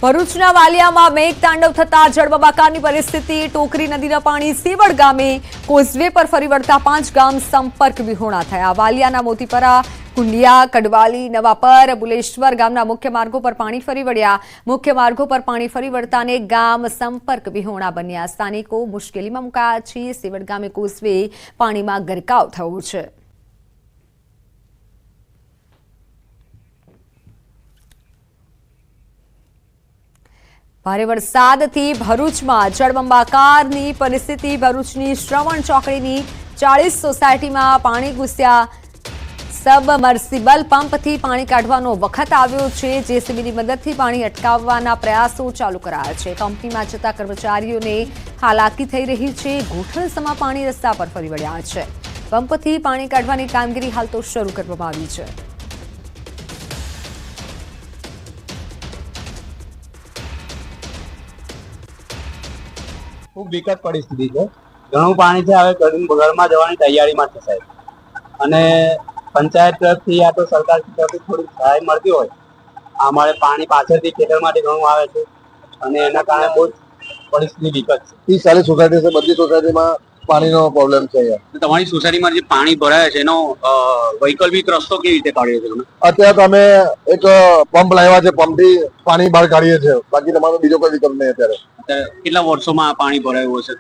ભરૂચના વાલિયામાં મેઘતાંડવ થતા જળબંબાકારની પરિસ્થિતિ। ટોકરી નદીના પાણી સેવડ ગામે કોઝવે પર ફરી વળતા 5 ગામ સંપર્ક વિહોણા થયા। વાલિયાના મોતીપરા, કુંડિયા, કડવાલી, નવાપર, બુલેશ્વર ગામના મુખ્ય માર્ગો પર પાણી ફરી વળ્યા। મુખ્ય માર્ગો પર પાણી ફરી વળતાને ગામ સંપર્ક વિહોણા બન્યા। સ્થાનિકો મુશ્કેલીમાં મુકાયા છે। સેવડ ગામે કોઝવે પાણીમાં ગરકાવ થયો છે। ભારે વરસાદથી ભરૂચમાં જળબંબાકારની પરિસ્થિતિ। ભરૂચની શ્રવણ ચોકડીની 40 સોસાયટીમાં પાણી ઘૂસ્યા। સબમર્સિબલ પંપથી પાણી કાઢવાનો વખત આવ્યો છે। જેસીબીની મદદથી પાણી અટકાવવાના પ્રયાસો ચાલુ કરાયા છે। કંપનીમાં જતા કર્મચારીઓને હાલાકી થઈ રહી છે। ઘૂંટણસમાં પાણી રસ્તા પર ફરી વળ્યા છે। પંપથી પાણી કાઢવાની કામગીરી હાલ તો શરૂ કરવામાં આવી છે। खूब विकट परिस्थिति है। घणું પાણી છે। હવે ઘરમાં જવાની તૈયારીમાં છે સાહેબ। અને પંચાયત તરફથી યા તો સરકાર તરફથી થોડી સહાય મળતી હોય। અમારે પાણી પાછળથી ખેતરમાંથી ઘણું આવે છે અને એના કારણે બહુ પરિસ્થિતિ વિકટ છે। 30-40 સોસાયટી છે, બધી સોસાયટીમાં પાણીનો પ્રોબ્લેમ છે। તમારી સોસાયટીમાં જે પાણી ભરાય છે એનો વૈકલ્પિક રસ્તો કેવી રીતે કાઢ્યો છે તમે? અત્યારે તો અમે એક પંપ લાવ્યા છે, પંપથી પાણી બહાર કાઢીએ છીએ। બાકી તમારો બીજો કોઈ વિકલ્પ નહીં અત્યારે। કેટલા વર્ષોમાં પાણી ભરાયું હશે?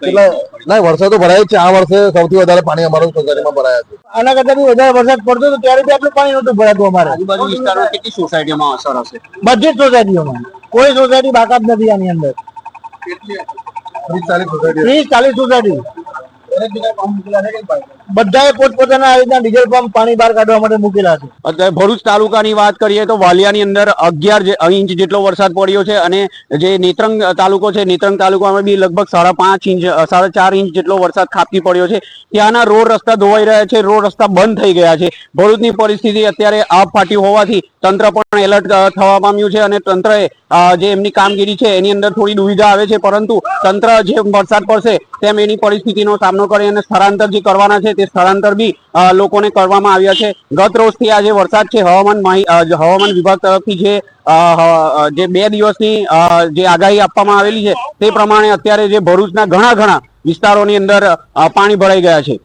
ના, વરસાદ તો ભરાય જ છે। આ વર્ષે સૌથી વધારે પાણી અમારા સોસાયટીમાં ભરાયા છે। આના કરતા બી વધારે વરસાદ પડતો તો ત્યારે બી આટલું પાણી નહોતું ભરાતું અમારે। આજુબાજુ વિસ્તારમાં કેટલી સોસાયટીઓમાં અસર હશે? બધી જ સોસાયટીઓમાં કોઈ સોસાયટી બાકાત નથી આની અંદર। 30-40 સોસાયટી બધાએ પોતપોતાના આ રીતના ડીઝલ પંપ પાણી બહાર કાઢવા માટે મૂકેલા છે। અત્યારે ભરૂચ તાલુકાની વાત કરીએ તો વાલિયાની અંદર 11 ઇંચ જેટલો વરસાદ પડ્યો છે અને જે નેત્રંગ તાલુકો છે, નેત્રંગ તાલુકામાં બી લગભગ 5.5 ઇંચ 4.5 ઇંચ જેટલો વરસાદ ખાબકી પડ્યો છે। ત્યાંના રોડ રસ્તા ધોવાઈ રહ્યા છે, રોડ રસ્તા બંધ થઈ ગયા છે। ભરૂચની પરિસ્થિતિ અત્યારે આપ ફાટી હોવાથી તંત્ર પણ એલર્ટ થવા પામ્યું છે અને તંત્રએ જે એમની કામગીરી છે એની અંદર થોડી દુવિધા આવે છે, પરંતુ તંત્ર જે વરસાદ પડશે તેમ એની પરિસ્થિતિનો સામનો કરી અને સ્થળાંતર જે કરવાના છે તે સ્થળાંતર બી લોકોને કરવામાં આવ્યા છે। ગત રોજથી આ જે વરસાદ છે હવામાન વિભાગ તરફથી જે 2 દિવસની જે આગાહી આપવામાં આવેલી છે તે પ્રમાણે અત્યારે જે ભરૂચના ઘણા વિસ્તારોની અંદર પાણી ભરાઈ ગયા છે।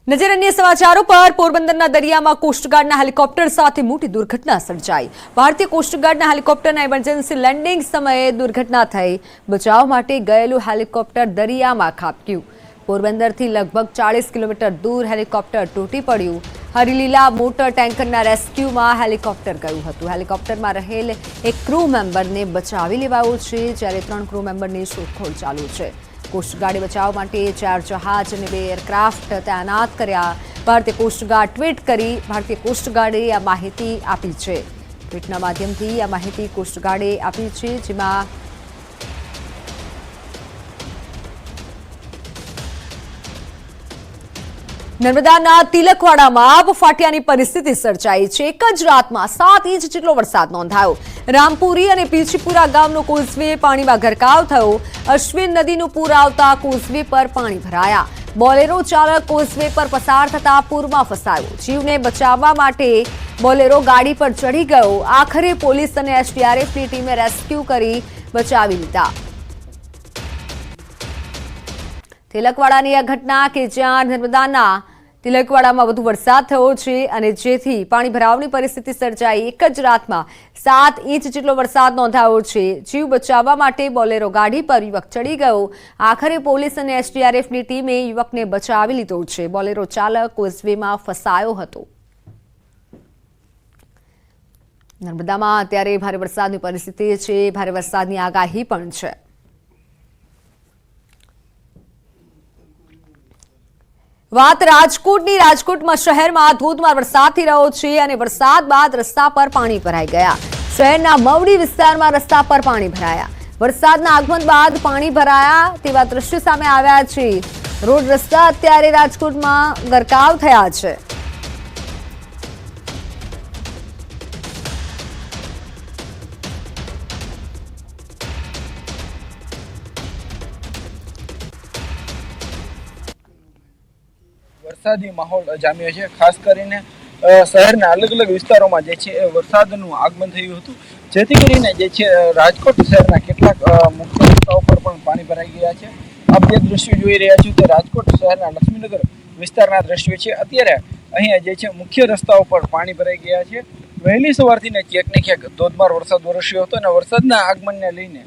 નજર અન્ય સમાચારો પર। પોરબંદરના દરિયામાં કોસ્ટગાર્ડના હેલિકોપ્ટર સાથે મોટી દુર્ઘટના સર્જાઈ। ભારતીય કોસ્ટગાર્ડના હેલિકોપ્ટરના ઇમરજન્સી લેન્ડિંગ સમયે દુર્ઘટના થઈ। બચાવ માટે ગયેલું હેલિકોપ્ટર દરિયામાં ખાબક્યું। પોરબંદરથી લગભગ 40 કિલોમીટર દૂર હેલિકોપ્ટર તૂટી પડ્યું। હરિલીલા મોટર ટેન્કરના રેસ્ક્યુમાં હેલિકોપ્ટર ગયું હતું। હેલિકોપ્ટરમાં રહેલ એક ક્રૂ મેમ્બરને બચાવી લેવાયો છે, જ્યારે 3 ક્રૂ મેમ્બરની શોધખોળ ચાલુ છે। કોસ્ટગાર્ડે બચાવ માટે 4 જહાજ અને 2 એરક્રાફ્ટ તૈનાત કર્યા। ભારતીય કોસ્ટગાર્ડ ટ્વીટ કરી ભારતીય કોસ્ટગાર્ડે આ માહિતી આપી છે। ટ્વીટના માધ્યમથી આ માહિતી કોસ્ટગાર્ડે આપી છે, જેમાં નર્મદાના તિલકવાડામાં આબ ફાટ્યાની પરિસ્થિતિ સર્જાઈ છે। એક જ રાતમાં 7 ઇંચ જેટલો વરસાદ નોંધાયો। રામપુરી અને પીછીપુરા ગામનો કોઝવે પાણીમાં ગરકાવ થયો। અશ્વિન નદીનું પૂર આવતા કોઝવે પર પાણી ભરાયા। બોલેરો ચાલક કોઝવે પર પસાર થતા પૂરમાં ફસાયો। જીવને બચાવવા માટે બોલેરો ગાડી પર ચડી ગયો। આખરે પોલીસ અને એસડીઆરએફની ટીમે રેસ્ક્યુ કરી બચાવી લીધા। તિલકવાડાની આ ઘટના કે જ્યાં નર્મદાના તિલકવાડામાં વધુ વરસાદ થયો છે અને જેથી પાણી ભરાવની પરિસ્થિતિ સર્જાઈ। એક જ રાતમાં 7 ઇંચ જેટલો વરસાદ નોંધાયો છે। જીવ બચાવવા માટે બોલેરો ગાડી પર યુવક ચડી ગયો। આખરે પોલીસ અને એસડીઆરએફની ટીમે યુવકને બચાવી લીધો છે। બોલેરો ચાલક કોઝવેમાં ફસાયો હતો। નર્મદામાં અત્યારે ભારે વરસાદની પરિસ્થિતિ છે। ભારે વરસાદની આગાહી પણ છે। વાત રાજકોટની। રાજકોટમાં શહેરમાં ધોધમાર વરસાદ થઈ રહ્યો છે અને વરસાદ બાદ રસ્તા પર પાણી ભરાઈ ગયા। શહેરના મવડી વિસ્તારમાં રસ્તા પર પાણી ભરાયા। વરસાદના આગમન બાદ પાણી ભરાયા તેવા દ્રશ્યો સામે આવ્યા છે। રોડ રસ્તા અત્યારે રાજકોટમાં ગરકાવ થયા છે। વરસાદી માહોલ જામ્યો છે। ખાસ કરીને શહેરના અલગ અલગ વિસ્તારોમાં જે છે એ વરસાદનું આગમન થયું હતું, જેથી કરીને જે છે રાજકોટ શહેરના કેટલાક મુખ્ય રસ્તાઓ પર પણ પાણી ભરાઈ ગયા છે. આપ જે દ્રશ્યો જોઈ રહ્યા છો તે રાજકોટ શહેરના લક્ષ્મીનગર વિસ્તારના દ્રશ્યો છે. અત્યારે અહીંયા જે છે મુખ્ય રસ્તાઓ પર પાણી ભરાઈ ગયા છે. વહેલી સવારથી ને ક્યાંક ને ક્યાંક ધોધમાર વરસાદ વરસ્યો હતો અને વરસાદના આગમનને લઈને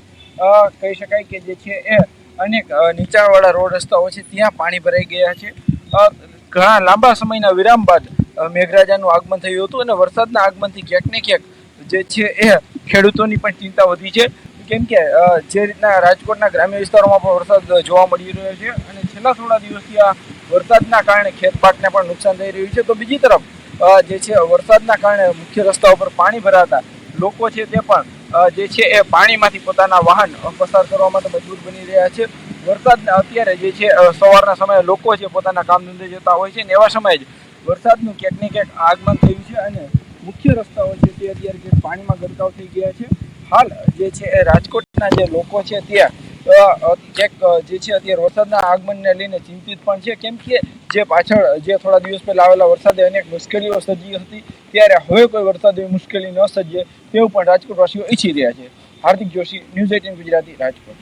કહી શકાય કે જે છે એ અનેક નીચાણવાળા રોડ રસ્તાઓ છે ત્યાં પાણી ભરાઈ ગયા છે. ઘણા લાંબા સમયના વિરામ બાદ મેઘરાજાનું આગમન થયું હતું અને વરસાદના આગમનથી ક્યાંક ને ક્યાંક જે છે એ ખેડૂતોની પણ ચિંતા વધી છે, કેમ કે જે રીતના રાજકોટના ગ્રામ્ય વિસ્તારોમાં પણ વરસાદ જોવા મળી રહ્યો છે અને છેલ્લા થોડા દિવસથી આ વરસાદના કારણે ખેતપાકને પણ નુકસાન થઈ રહ્યું છે. તો બીજી તરફ જે છે વરસાદના કારણે મુખ્ય રસ્તાઓ પર પાણી ભરાતા લોકો છે તે પણ જે છે એ પાણીમાંથી પોતાના વાહન પસાર કરવા માટે મજબૂર બની રહ્યા છે. વરસાદના અત્યારે જે છે સવારના સમયે લોકો છે પોતાના કામ ધંધે જતા હોય છે ને એવા સમયે જ વરસાદનું ક્યાંક ને ક્યાંક આગમન થયું છે અને મુખ્ય રસ્તાઓ છે તે અત્યારે ક્યાંક પાણીમાં ગરકાવ થઈ ગયા છે. હાલ જે છે એ રાજકોટના જે લોકો છે ત્યાં ક્યાંક જે છે અત્યારે વરસાદના આગમનને લઈને ચિંતિત પણ છે, કેમ કે જે પાછળ જે થોડા દિવસ પહેલા આવેલા વરસાદે અનેક મુશ્કેલીઓ સર્જી હતી ત્યારે હવે કોઈ વરસાદ એવી મુશ્કેલી ન સર્જે તેવું પણ રાજકોટવાસીઓ ઈચ્છી રહ્યા છે. હાર્દિક જોશી, ન્યૂઝ 18 ગુજરાતી, રાજકોટ.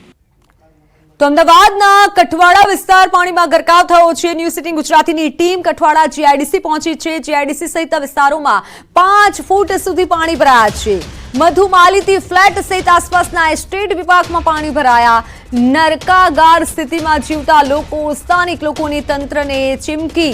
તો અમદાવાદના કઠવાડા વિસ્તાર પાણીમાં ગરકાવ થયો છે. ન્યૂઝ 18 ગુજરાતીની ટીમ કઠવાડા જીઆઈડીસી પહોંચી છે. જીઆઈડીસી સહિત વિસ્તારોમાં 5 ફૂટ સુધી પાણી ભરાયા છે. મધુમાલતી ફ્લેટ સહિત આસપાસના એસ્ટેટ વિભાગમાં પાણી ભરાયા. નરકાગાર સ્થિતિમાં જીવતા લોકો, સ્થાનિક લોકોની તંત્રને ચીમકી.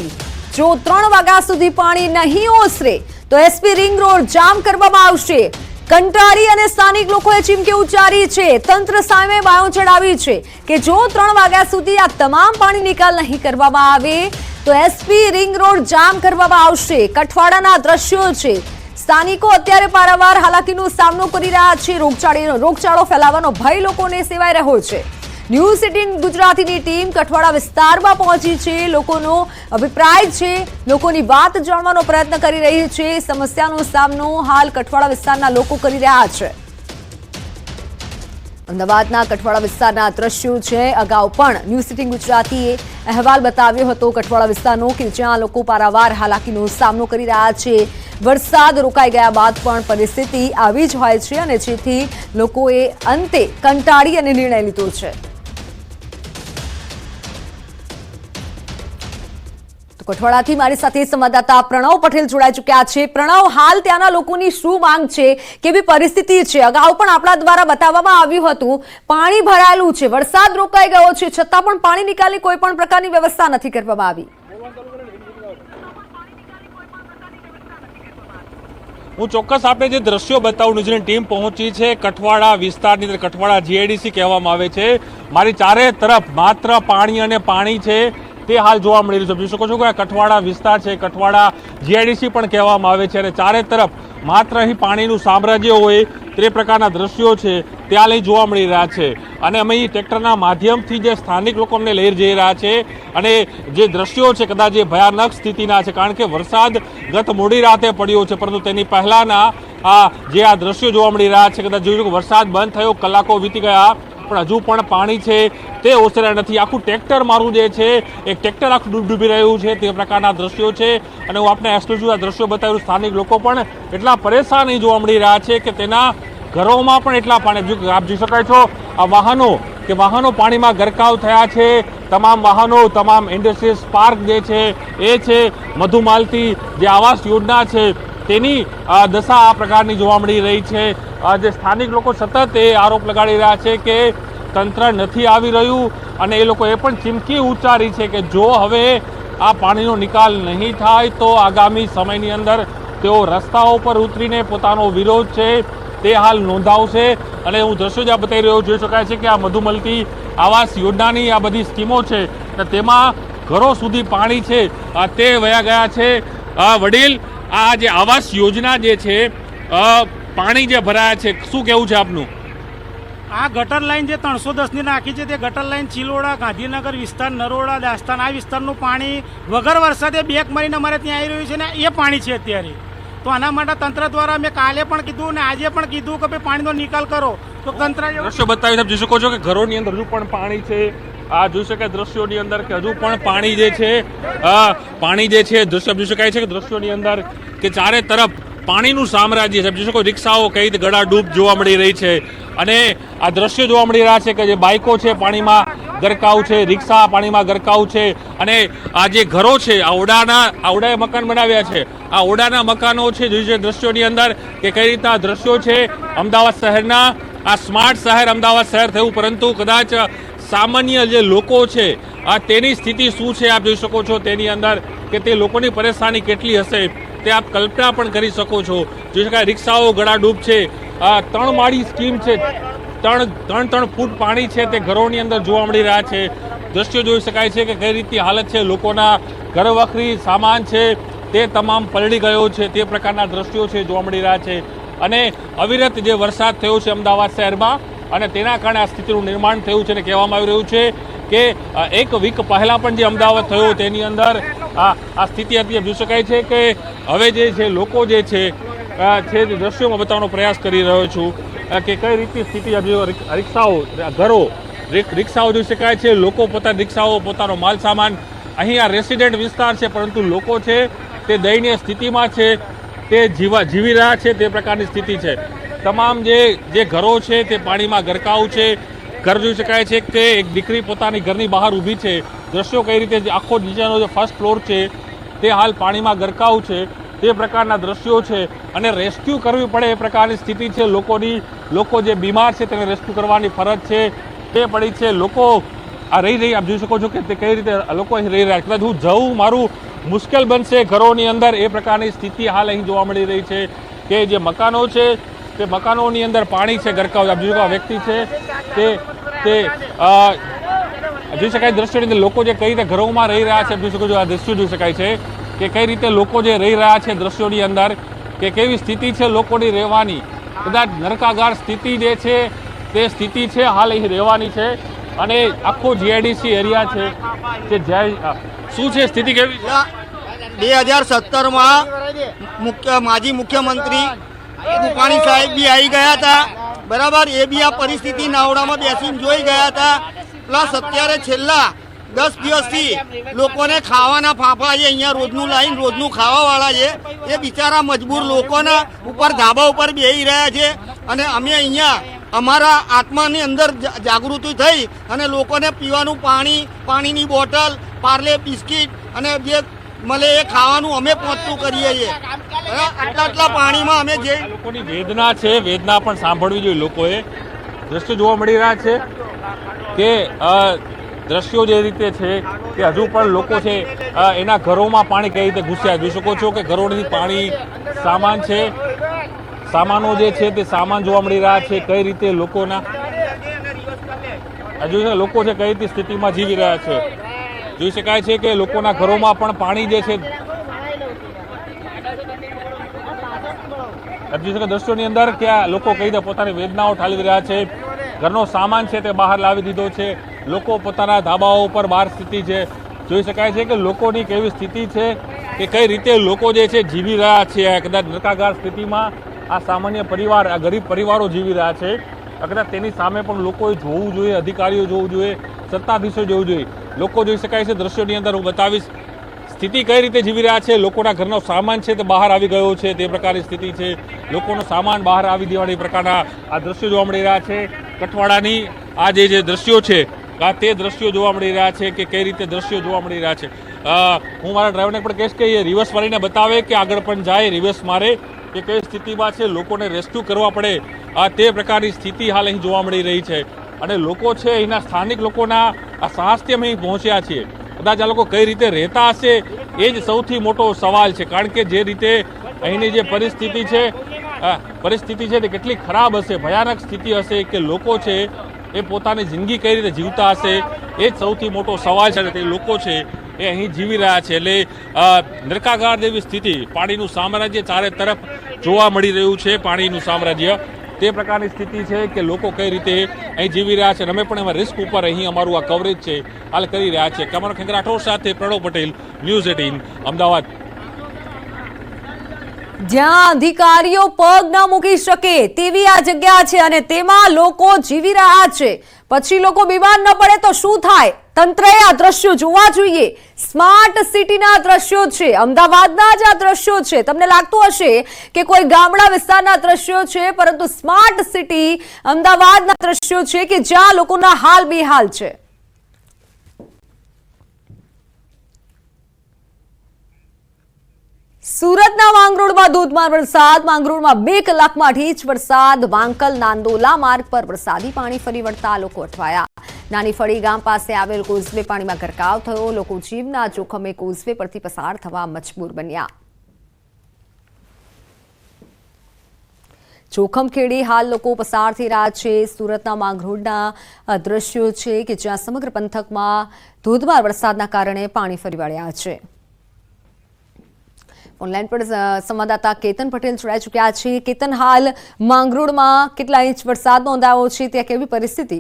જો 3 વાગ્યા સુધી પાણી નહીં ઓસરે તો એસપી રિંગ રોડ જામ કરવામાં આવશે. કંટાળી અને સ્થાનિક લોકોએ ચીમકી ઉચ્ચારી છે. તંત્ર સામે બાયો ચડાવી છે કે જો 3 વાગ્યા સુધી આ તમામ પાણી નિકાલ નહીં કરવામાં આવે તો એસપી રિંગ રોડ જામ કરવામાં આવશે. કઠવાડાના દ્રશ્યો છે. સ્થાનિકો અત્યારે પારાવાર હાલાકીનો સામનો કરી રહ્યા છે. રોગચાળો ફેલાવાનો ભય લોકોને સેવાઈ રહ્યો છે. ન્યૂઝ 18 ગુજરાતીની ટીમ કઠવાડા વિસ્તારમાં પહોંચી છે. લોકોનો અભિપ્રાય છે, લોકોની વાત જાણવાનો પ્રયત્ન કરી રહી છે. સમસ્યાનો સામનો હાલ કઠવાડા વિસ્તારના લોકો કરી રહ્યા છે. અમદાવાદના કઠવાડા વિસ્તારના દ્રશ્યો છે. અગાઉ પણ ન્યૂઝ 18 ગુજરાતીએ અહેવાલ બતાવ્યો હતો કઠવાડા વિસ્તારનો કે જ્યાં લોકો પારાવાર હાલાકીનો સામનો કરી રહ્યા છે. વરસાદ રોકાઈ ગયા બાદ પણ પરિસ્થિતિ આવી જ હોય છે અને જેથી લોકોએ અંતે કંટાળી અને નિર્ણય લીધો છે. કઠવાડાથી મારી સાથે સંવાદદાતા પ્રણવ પટેલ જોડાઈ ચૂક્યા છે. પ્રણવ, હાલ ત્યાંના લોકોની શું માંગ છે, કેવી પરિસ્થિતિ છે? અગાઉ પણ આપણા દ્વારા બતાવવામાં આવ્યું હતું પાણી ભરાયેલું છે, વરસાદ રોકાઈ ગયો છે, છતાં પણ પાણી નિકાલની કોઈ પણ પ્રકારની વ્યવસ્થા નથી કરવામાં આવી. હું ચોક્કસ આપણે જે દ્રશ્યો બતાવું, ન્યૂઝની ટીમ પહોંચી છે કઠવાડા વિસ્તારની અંદર. કઠવાડા જીઆઈડીસી કહેવામાં આવે છે. મારી ચારે તરફ માત્ર પાણી અને પાણી છે તે હાલ જોવા મળી રહ્યું છે. જોઈ શકો છો કે આ કઠવાડા વિસ્તાર છે, કઠવાડા જીઆઈડીસી પણ કહેવામાં આવે છે અને ચારે તરફ માત્ર અહીં પાણીનું સામ્રાજ્ય હોય તે પ્રકારના દ્રશ્યો છે તે હાલ અહીં જોવા મળી રહ્યા છે. અને અમે અહીં ટ્રેક્ટરના માધ્યમથી જે સ્થાનિક લોકો અમને લઈ જઈ રહ્યા છે અને જે દ્રશ્યો છે કદાચ એ ભયાનક સ્થિતિના છે, કારણ કે વરસાદ ગત મોડી રાતે પડ્યો છે, પરંતુ તેની પહેલાના જે આ દ્રશ્યો જોવા મળી રહ્યા છે, કદાચ જોયું કે વરસાદ બંધ થયો, કલાકો વીતી ગયા પણ હજુ પણ પાણી છે તે ઓસર્યા નથી. આખું ટ્રેક્ટર મારું જે છે એક ટ્રેક્ટર આખું ડૂબી રહ્યું છે તે પ્રકારના દ્રશ્યો છે. અને હું આપણે એક્સક્લુઝિવ આ દ્રશ્યો બતાવ્યું. સ્થાનિક લોકો પણ એટલા પરેશાન અહીં જોવા મળી રહ્યા છે કે તેના ઘરોમાં પણ એટલા પાણી. આપ જોઈ શકાય છો આ વાહનો પાણીમાં ગરકાવ થયા છે. તમામ વાહનો, તમામ ઇન્ડસ્ટ્રીઝ પાર્ક જે છે એ છે, મધુમાલતી જે આવાસ યોજના છે તેની દશા આ પ્રકારની જોવા મળી રહી છે. જે સ્થાનિક લોકો સતત એ આરોપ લગાડી રહ્યા છે કે તંત્ર નથી આવી રહ્યું અને એ લોકો એ પણ ચીમકી ઉચ્ચારી છે કે જો હવે આ પાણીનો નિકાલ નહીં થાય તો આગામી સમયની અંદર તેઓ રસ્તાઓ પર ઉતરીને પોતાનો વિરોધ છે તે હાલ નોંધાવશે. અને હું દ્રશ્યો જ્યાં બતાવી રહ્યો જોઈ શકાય છે કે આ મધુમલતી આવાસ યોજનાની આ બધી સ્કીમો છે તેમાં ઘરો સુધી પાણી છે તે વયા ગયા છે. વડીલ, આ જે આવાસ યોજના જે છે પાણી જે ભરાયા છે, શું કેવું છે આપનું? આ ગટર લાઈન જે 310ની નાખી છે તે ગટર લાઈન ચિલોડા, ગાંધીનગર વિસ્તાર, નરોડા, દાસ્તાન આ વિસ્તારનું પાણી વગર વરસાદે બેક મારીને અમારે ત્યાં આવી રહ્યું છે ને એ પાણી છે અત્યારે. તો આના માટે તંત્ર દ્વારા મેં કાલે પણ કીધું ને આજે પણ કીધું કે ભાઈ પાણીનો નિકાલ કરો. તો તંત્ર દ્રશ્યો બતાવી જોઈ શકો છો કે ઘરોની અંદર હજુ પણ પાણી છે. આ જોઈ શકાય દ્રશ્યોની અંદર કે હજુ પણ પાણી જે છે દ્રશ્ય જોઈ શકાય છે કે દ્રશ્યોની અંદર કે ચારે તરફ પાણીનું સામ્રાજ્ય છે. જોઈ શકો રિક્ષાઓ કઈ રીતે ગળાડૂબ જોવા મળી રહી છે અને આ દ્રશ્યો જોવા મળી રહ્યા છે કે જે બાઇકો છે પાણીમાં ગરકાવ છે, રિક્ષા પાણીમાં ગરકાવ છે અને આ જે ઘરો છે ઓરડાએ મકાન બનાવ્યા છે. આ ઓરડાના મકાનો છે જોઈ છે દ્રશ્યોની અંદર કે કઈ રીતના દ્રશ્યો છે. અમદાવાદ શહેરના આ સ્માર્ટ શહેર અમદાવાદ શહેર થયું, પરંતુ કદાચ સામાન્ય જે લોકો છે તેની સ્થિતિ શું છે આપ જોઈ શકો છો તેની અંદર કે તે લોકોની પરેશાની કેટલી હશે તે આપ કલ્પના પણ કરી શકો છો. જોઈ શકાય રિક્ષાઓ ગળાડૂબ છે. 3 માળી સ્કીમ છે, 3 ફૂટ પાણી છે તે ઘરોની અંદર જોવા મળી રહ્યા છે. દ્રશ્યો જોઈ શકાય છે કે કઈ રીતની હાલત છે. લોકોના ઘર વખરી સામાન છે તે તમામ પલળી ગયો છે. તે પ્રકારના દ્રશ્યો છે જોવા મળી રહ્યા છે અને અવિરત જે વરસાદ થયો છે અમદાવાદ શહેરમાં અને તેના કારણે આ સ્થિતિનું નિર્માણ થયું છે અને કહેવામાં આવી રહ્યું છે કે 1 વીક પહેલા પણ જે અમદાવાદ થયો તેની અંદર આ સ્થિતિ હતી. જોઈ શકાય છે કે હવે જે છે લોકો જે છે દ્રશ્યોમાં બતાવવાનો પ્રયાસ કરી રહ્યો છું કે કઈ રીતની સ્થિતિ રિક્ષાઓ ઘરો રિક્ષાઓ જોઈ શકાય છે. લોકો પોતાની રિક્ષાઓ પોતાનો માલ સામાન અહીંયા રેસિડેન્ટ વિસ્તાર છે, પરંતુ લોકો છે તે દયનીય સ્થિતિમાં છે, તે જીવી રહ્યા છે તે પ્રકારની સ્થિતિ છે. તમામ જે ઘરો છે તે પાણીમાં ગરકાવ છે. ઘર જોઈ શકાય છે કે એક દીકરી પોતાની ઘરની બહાર ઊભી છે. દ્રશ્યો કઈ રીતે આખો નીચેનો જે ફર્સ્ટ ફ્લોર છે તે હાલ પાણીમાં ગરકાવ છે. તે પ્રકારના દ્રશ્યો છે અને રેસ્ક્યુ કરવી પડે એ પ્રકારની સ્થિતિ છે લોકોની. લોકો જે બીમાર છે તેને રેસ્ક્યુ કરવાની ફરજ છે તે પડી છે. લોકો આ રહી આપ જોઈ શકો છો કે તે કઈ રીતે લોકો અહીં રહી રહ્યા છે. કદાચ હું જવું મારું મુશ્કેલ બનશે ઘરોની અંદર એ પ્રકારની સ્થિતિ હાલ અહીં જોવા મળી રહી છે કે જે મકાનો છે તે મકાનોની અંદર પાણી છે ગરકાવ. આપ જોઈ શકો વ્યક્તિ છે તે જોઈ શકાય દ્રશ્યોની અંદર લોકો જે કઈ રીતે ઘરોમાં રહી રહ્યા છે જોઈ શકો છો. આ દ્રશ્યો જોઈ શકાય છે કે કઈ રીતે લોકો જે રહી રહ્યા છે દ્રશ્યોની અંદર કે કેવી સ્થિતિ છે લોકોની રહેવાની. કદાચ નરકાગાર સ્થિતિ જે છે તે સ્થિતિ છે હાલ અહીં રહેવાની છે અને આખો જીઆઈડીસી એરિયા છે કે શું છે સ્થિતિ કેવી છે? 2017માં માજી મુખ્યમંત્રી રૂપાણી સાહેબ બી આવી ગયા હતા, બરાબર. એ બી આ પરિસ્થિતિ નાવડામાં બેસીને જોઈ ગયા હતા. પ્લસ અત્યારે છેલ્લા 10 દિવસથી લોકોને ખાવાના ફાંફા છે અહીંયા રોજનું લાઈન રોજનું ખાવાવાળા છે એ બિચારા મજબૂર લોકોના ઉપર ધાબા ઉપર બેસી રહ્યા છે અને અમે અહીંયા અમારા આત્માની અંદર જાગૃતિ થઈ અને લોકોને પીવાનું પાણીની બોટલ, પાર્લે બિસ્કિટ અને જે મળે એ ખાવાનું અમે પહોંચતું કરીએ છીએ. આટલા પાણીમાં અમે જે લોકોની વેદના છે વેદના પણ સાંભળવી જોઈએ લોકોએ. દ્રશ્યો જોવા મળી રહ્યા છે કે દ્રશ્યો જે રીતે છે કે હજુ પણ લોકો છે એના ઘરોમાં પાણી કઈ રીતે ઘૂસ્યા. જોઈ શકો છો કે ઘરોની પાણી સામાન છે, સામાનો જે છે તે સામાન જોવા મળી રહ્યા છે. કઈ રીતે લોકોના હજુ લોકો છે કઈ રીતે સ્થિતિમાં જીવી રહ્યા છે. જોઈ શકાય છે કે લોકોના ઘરોમાં પણ પાણી જે છે દ્રશ્યોની અંદર કે આ લોકો કઈ રીતે પોતાની વેદનાઓ ઠાલવી રહ્યા છે. ઘરનો સામાન છે તે બહાર લાવી દીધો છે. લોકો પોતાના ધાબાઓ ઉપર બહાર સ્થિતિ છે. જોઈ શકાય છે કે લોકોની કેવી સ્થિતિ છે કે કઈ રીતે લોકો જે છે જીવી રહ્યા છે. કદાચ નરકાગાર સ્થિતિમાં આ સામાન્ય પરિવાર, આ ગરીબ પરિવારો જીવી રહ્યા છે. કદાચ તેની સામે પણ લોકોએ જોવું જોઈએ, અધિકારીઓ જોવું જોઈએ, સત્તાધીશો જોવું જોઈએ. લોકો જોઈ શકાય છે દ્રશ્યોની અંદર હું બતાવીશ સ્થિતિ કઈ રીતે જીવી રહ્યા છે. લોકોના ઘરનો સામાન છે તે બહાર આવી ગયો છે તે પ્રકારની સ્થિતિ છે. લોકોનો સામાન બહાર આવી દેવાની પ્રકારના આ દ્રશ્યો જોવા મળી રહ્યા છે. કઠવાડાની આ જે દ્રશ્યો છે તે દ્રશ્યો જોવા મળી રહ્યા છે કે કઈ રીતે દ્રશ્યો જોવા મળી રહ્યા છે. હું મારા ડ્રાઈવરને પણ કહીશ કે એ રિવર્સ મારીને બતાવે કે આગળ પણ જાય, રિવર્સ મારે કે કઈ સ્થિતિમાં છે. લોકોને રેસ્ક્યુ કરવા પડે તે પ્રકારની સ્થિતિ હાલ અહીં જોવા મળી રહી છે અને લોકો છે અહીંના સ્થાનિક લોકોના આ સાહસથી અમે અહીં પહોંચ્યા છીએ. કદાચ આ લોકો કઈ રીતે રહેતા હશે એ જ સૌથી મોટો સવાલ છે. કારણ કે જે રીતે અહીંની જે પરિસ્થિતિ છે તે કેટલી ખરાબ હશે, ભયાનક સ્થિતિ હશે કે લોકો છે એ પોતાની જિંદગી કઈ રીતે જીવતા હશે એ જ સૌથી મોટો સવાલ છે. તે લોકો છે એ અહીં જીવી રહ્યા છે. એટલે નરકાગાર જેવી સ્થિતિ, પાણીનું સામ્રાજ્ય ચારે તરફ જોવા મળી રહ્યું છે. પાણીનું સામ્રાજ્ય તે પ્રકારની સ્થિતિ છે કે લોકો કઈ રીતે અહીં જીવી રહ્યા છે. અમે પણ એમાં રિસ્ક ઉપર અહીં અમારું આ કવરેજ છે હાલ કરી રહ્યા છે. કેમેરા ખેંગ રાઠોડ સાથે પ્રણવ પટેલ, ન્યૂઝ 18 અમદાવાદ. જ્યાં અધિકારીઓ પગ ન મૂકી શકે તેવી આ જગ્યા છે અને તેમાં લોકો જીવી રહ્યા છે. પછી લોકો બીમાર ન પડે તો શું થાય? તંત્રએ આ દ્રશ્યો જોવા જોઈએ. સ્માર્ટ સિટીના દ્રશ્યો છે, અમદાવાદના જ આ દ્રશ્યો છે. તમને લાગતું હશે કે કોઈ ગામડા વિસ્તારના દ્રશ્યો છે, પરંતુ સ્માર્ટ સિટી અમદાવાદના દ્રશ્યો છે કે જ્યાં લોકોના હાલ બેહાલ છે. સુરતના માંગરોળમાં ધોધમાર વરસાદ. માંગરોળમાં 2 કલાકમાં 8 ઇંચ વરસાદ. વાંકલ નાંદોલા માર્ગ પર વરસાદી પાણી ફરી વળતા લોકો અટવાયા. નાની ફળી ગામ પાસે આવેલ કોઝવે પાણીમાં ગરકાવ થયો. લોકો જીવના જોખમે કોઝવે પરથી પસાર થવા મજબૂર બન્યા. જોખમ ખેડી હાલ લોકો પસાર થઈ રહ્યા છે. સુરતના માંગરોળના દ્રશ્યો છે કે જ્યાં સમગ્ર પંથકમાં ધોધમાર વરસાદના કારણે પાણી ફરી વળ્યા છે. ઓનલાઈન પર સંવાદદાતા કેતન પટેલ જોડાઈ ચૂક્યા છે. કેતન, હાલ માંગરોળમાં કેટલા ઇંચ વરસાદ નોંધાયો છે, ત્યાં કેવી પરિસ્થિતિ?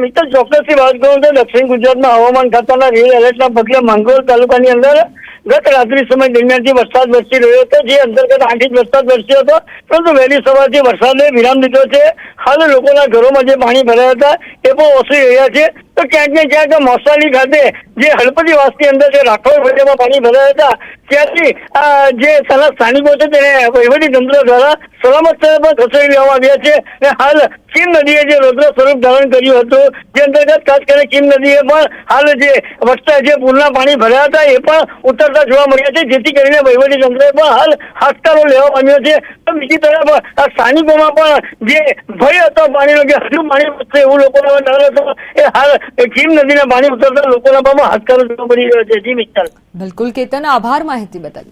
મિત્ર, ચોક્કસથી વાત કરું તો દક્ષિણ ગુજરાતમાં હવામાન ખાતાના રેડ એલર્ટના પગલે માંગરોળ તાલુકાની અંદર ગત રાત્રિ સમય દરમિયાનથી વરસાદ વરસી રહ્યો હતો, જે અંતર્ગત 8 ઇંચ વરસાદ વરસ્યો હતો. પરંતુ વહેલી સવારથી વરસાદે વિરામ લીધો છે. હાલ લોકોના ઘરોમાં જે પાણી ભરાયા હતા એ પણ ઓસરી રહ્યા છે. તો ક્યાંક ને ક્યાંક મોસાલી ખાતે જે હળપતિ વાસની અંદર જે રાખોડ ફળિયામાં પાણી ભરાયા હતા, ત્યાંથી જે સ્થાનિકો છે તેને વહીવટી તંત્ર દ્વારા સલામત સ્થળે પર ખસેડી લેવામાં આવ્યા છે. અને હાલ કીમ નદીએ જે રૌદ્ર સ્વરૂપ ધારણ કર્યું હતું, જે અંતર્ગત ખાસ કરીને કીમ નદીએ પણ હાલ જે વસતા જે પૂરના પાણી ભર્યા હતા એ પણ ઉતરતા જોવા મળ્યા છે, જેથી કરીને વહીવટી તંત્રએ પણ હાલ હાથકારો લેવા પામ્યો છે. તો બીજી તરફ સ્થાનિકોમાં પણ જે ભય હતો પાણીનો કે હજુ પાણી વધશે એવું લોકોનો ડર હતો, એ હાલ કીમ નદીના પાણી ઉતરતા લોકોના પણ હાથકારો જોવા મળી રહ્યો છે. જી મિત્તલ. બિલકુલ કેતન, આભાર માહિતી બદલ.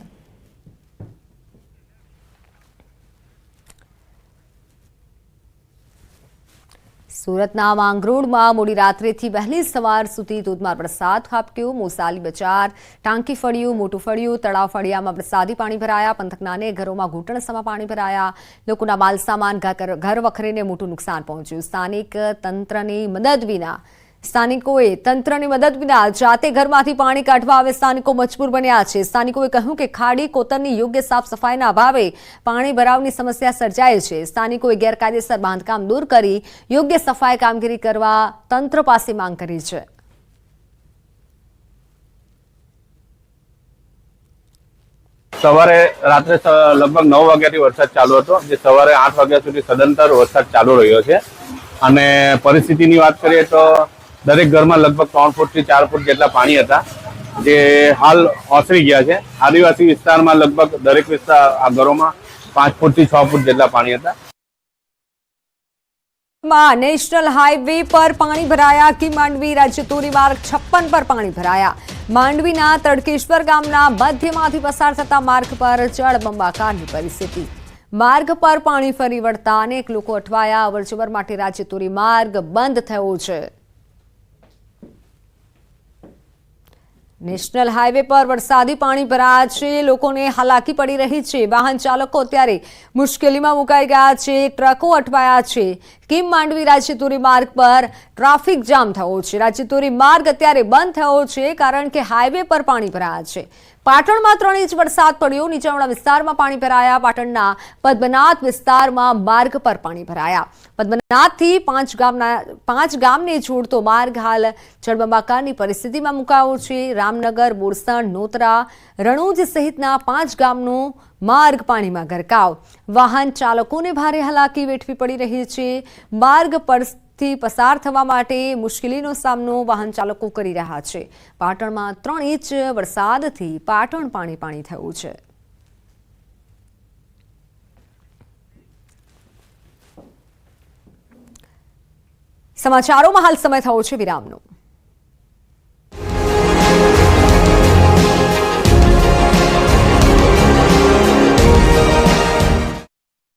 સુરતના માંગરોળમાં મોડી રાત્રેથી વહેલી સવાર સુધી ધોધમાર વરસાદ ખાબક્યો. મોસાલી બજાર, ટાંકી ફળિયું, મોટું ફળિયું, તળાવ ફળિયામાં વરસાદી પાણી ભરાયા. પંથકના અનેક ઘરોમાં ઘૂંટણસમાં પાણી ભરાયા. લોકોના માલસામાન, ઘર વખરીને મોટું નુકસાન પહોંચ્યું. સ્થાનિકોએ તંત્રની મદદ વિના જાતે ઘરમાંથી પાણી કાઢવા આવે સ્થાનિકો મજબૂર બન્યા છે. સ્થાનિકોએ કહ્યું કે ખાડી કોતરની યોગ્ય સાફ સફાઈના અભાવે પાણી ભરાવની સમસ્યા સર્જાય છે. સ્થાનિકોએ ગેરકાયદેસર બાંધકામ દૂર કરી યોગ્ય સફાઈ કામગીરી કરવા તંત્ર પાસે માંગ કરી છે. સવારે રાત્રે લગભગ 9 વાગ્યાથી વરસાદ ચાલુ હતો, જે સવારે 8 વાગ્યા સુધી સદંતર વરસાદ ચાલુ રહ્યો છે. અને પરિસ્થિતિની વાત કરીએ તો દરેક ઘરમાં લગભગ 3 ફૂટથી 4 ફૂટ જેટલા પાણી હતા, જે હાલ ઓસરી ગયા છે. આદિવાસી વિસ્તારમાં લગભગ દરેક ઘરોમાં 5 ફૂટથી 6 ફૂટ જેટલા પાણી હતા. નેશનલ હાઈવે પર પાણી ભરાયા. કી માંડવી રાજ્ય ધોરીમાર્ગ 56 પર પાણી ભરાયા. માંડવીના તડકેશ્વર ગામના મધ્યમાંથી પસાર થતા માર્ગ પર જળબંબાકારની પરિસ્થિતિ. માર્ગ પર પાણી ફરી વળતા અનેક લોકો અટવાયા. અવરજવર માટે રાજ્ય ધોરીમાર્ગ બંધ થયો છે. નેશનલ હાઈવે પર વરસાદી પાણી ભરાયા છે. લોકોને હાલાકી પડી રહી છે. વાહન ચાલકો અત્યારે મુશ્કેલીમાં મુકાઈ ગયા છે. ટ્રકો અટવાયા છે. કીમ માંડવી રાજ્ય ધોરીમાર્ગ પર ટ્રાફિક જામ થયો છે. રાજ્ય ધોરીમાર્ગ અત્યારે બંધ થયો છે કારણ કે હાઈવે પર પાણી ભરાયા છે. પાટણમાં 3 ઇંચ વરસાદ પડ્યો. નીચાણવાળા વિસ્તારમાં પાણી ભરાયા. પાટણના પદ્મનાથ વિસ્તારમાં માર્ગ પર પાણી ભરાયા. પદ્મનાથથી 5 ગામને જોડતો માર્ગ હાલ જળબંબાકારની પરિસ્થિતિમાં મુકાયો છે. રામનગર, બોરસણ, નોતરા, રણુજ સહિતના 5 ગામનો માર્ગ પાણીમાં ગરકાવ. વાહન ચાલકોને ભારે હાલાકી વેઠવી પડી રહી છે. માર્ગ પરથી પસાર થવા માટે મુશ્કેલીનો સામનો વાહન ચાલકો કરી રહ્યા છે. પાટણમાં 3 ઇંચ વરસાદથી પાટણ પાણી થયું છે. સમાચારોમાં હાલ સમય થયો છે વિરામનો.